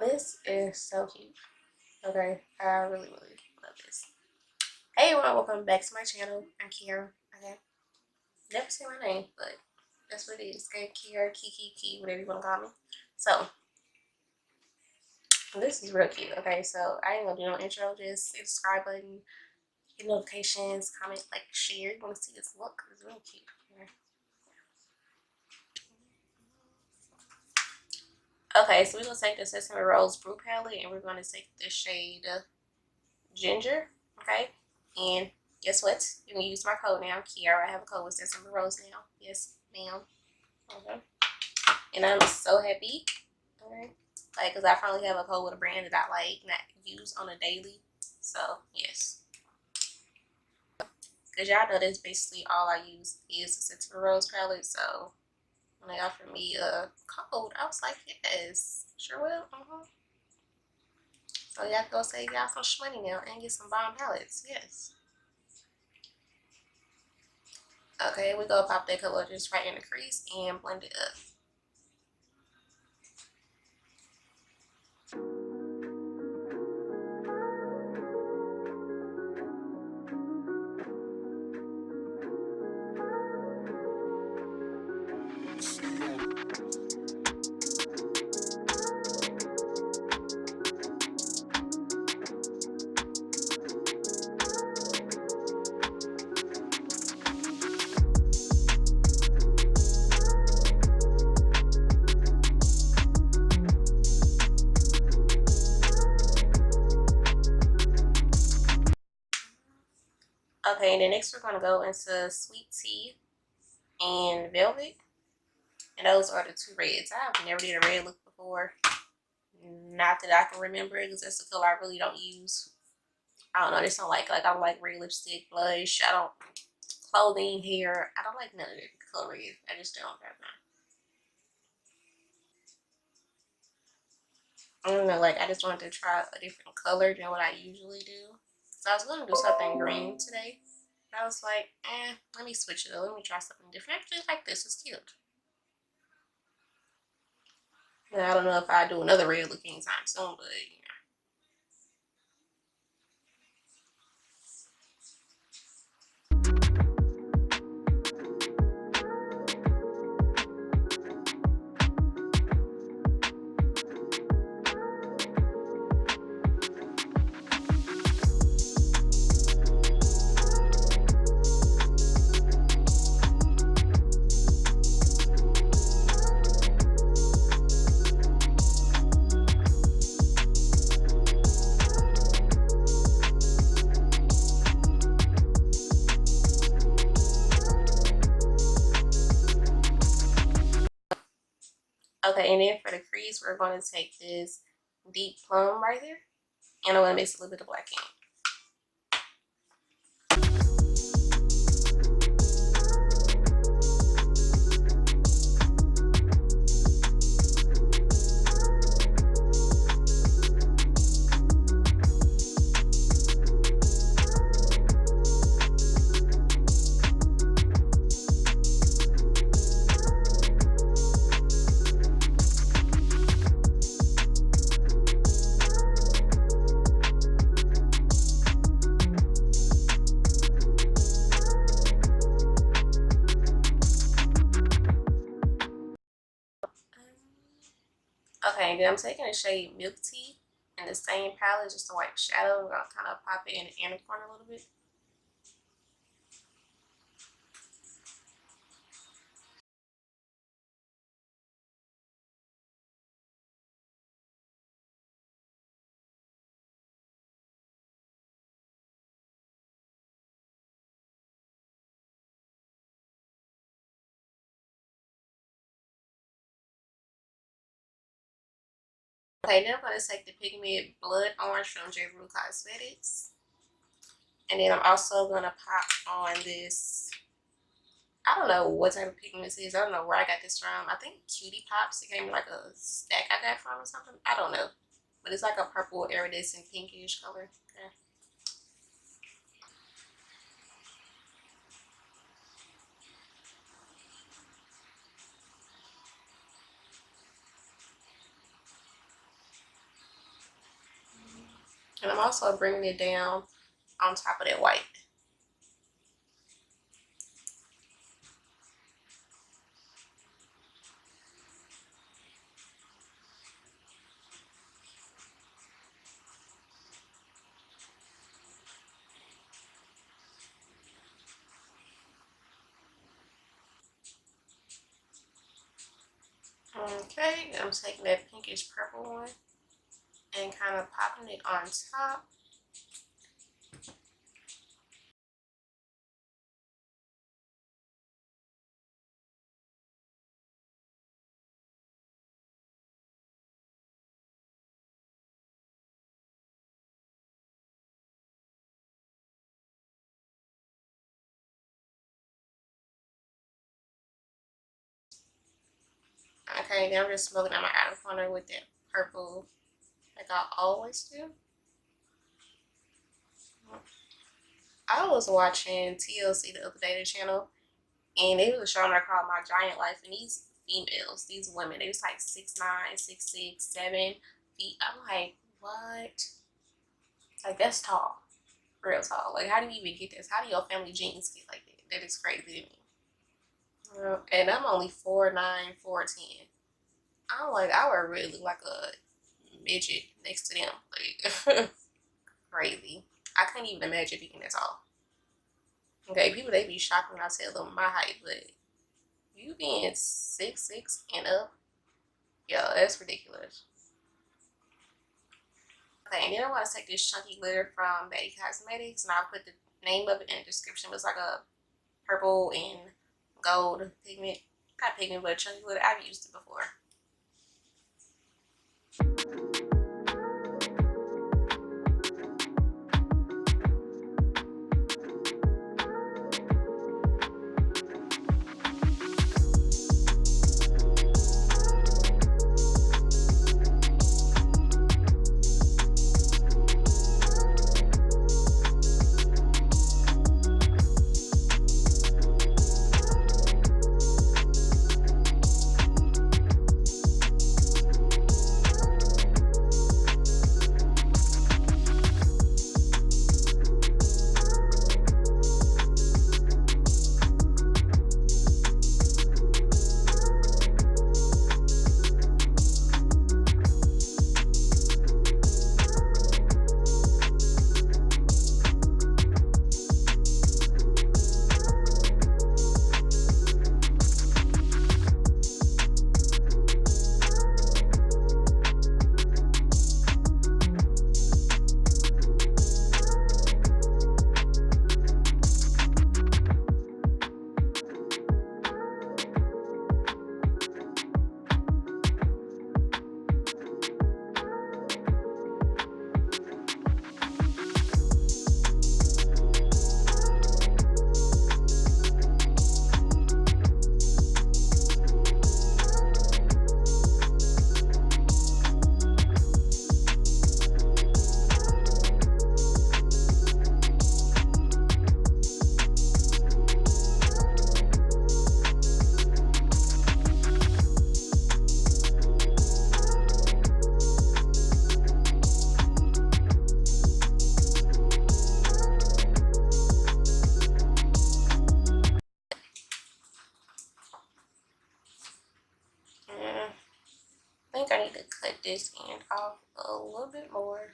This is so cute. Okay, I really love this. Hey everyone, welcome back to my channel. I'm KEAIRA. Okay, never say my name, but that's what it is. Okay, KEAIRA, Keke, whatever you want to call me. So this is real cute. Okay, so I ain't gonna do no intro. Just hit the subscribe button, hit notifications, comment, like, share. You want to see this look? It's real cute. Okay, so we're gonna take the Sesame Rose Brew palette and we're gonna take the shade Ginger. Okay, and guess what? You can use my code now, KEAIRA. I have a code with Sesame Rose now. Yes, ma'am. Okay, and I'm so happy. Okay, like, cause I finally have a code with a brand that I like and I use on a daily. So yes, cause y'all know that's basically all I use is the Sesame Rose palette. So when they offered me a code, I was like, yes, sure will. So y'all go save y'all some money now and get some bomb palettes. Yes. Okay, we go pop that color just right in the crease and blend it up. Okay, and then next we're going to go into Sweet Tea and Velvet. And those are the two reds. I've never did a red look before. Not that I can remember it, because that's the color I really don't use. I don't know, I just don't like I don't like red lipstick, blush, I don't, clothing, hair. I don't like none of the color red. I just don't have none. I don't know, like, I just wanted to try a different color than what I usually do. So I was going to do something green today. I was like, let me switch it up. Let me try something different. Actually, like this. It's cute. And I don't know if I do another red look anytime soon, but you know. Okay, and then for the crease, we're going to take this deep plum right here, and I'm going to mix a little bit of black ink. Okay, then I'm taking the shade Milk Tea in the same palette, just a white shadow. I'm going to kind of pop it in the inner corner a little bit. Okay, then I'm going to take the pigment Blood Orange from Jlarue Cosmetics. And then I'm also going to pop on this, I don't know what type of pigment this is. I don't know where I got this from. I think Cutie Pops. It came in like a stack I got from or something. I don't know. But it's like a purple iridescent pinkish color. Yeah. And I'm also bringing it down on top of that white. Okay, I'm taking that pinkish purple one and kind of popping it on top. Okay, now I'm just smoking on my outer corner with that purple like I always do. I was watching TLC, the other day, the channel, and they was showing her called My Giant Life, and these females, these women, they was like 6'9", 6'6", 7 feet. I'm like, what? Like, that's tall. Real tall. Like, how do you even get this? How do your family genes get like that? That is crazy to me. And I'm only 4'9", 4'10". I'm like, I would really look like a midget next to them. Like, crazy. I can't even imagine being that tall. Okay, people, they be shocked when I tell them my height, but you being 6'6" and up, yeah, that's ridiculous. Okay, and then I want to take this chunky glitter from Baddie Cosmetics, and I'll put the name of it in the description. It's like a purple and gold pigment. Not pigment, but chunky glitter. I've used it before. I think I need to cut this end off a little bit more.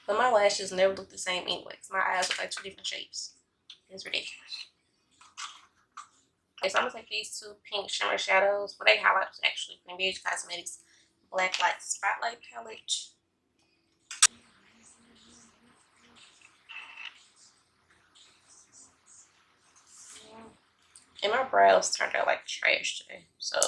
But my lashes never look the same anyway, because my eyes look like two different shapes. It's ridiculous. Okay, so I'm going to take these two pink shimmer shadows. Well, they highlights actually from Baddie Cosmetics Blacklight Spotlight Palette. And my brows turned out like trash today. So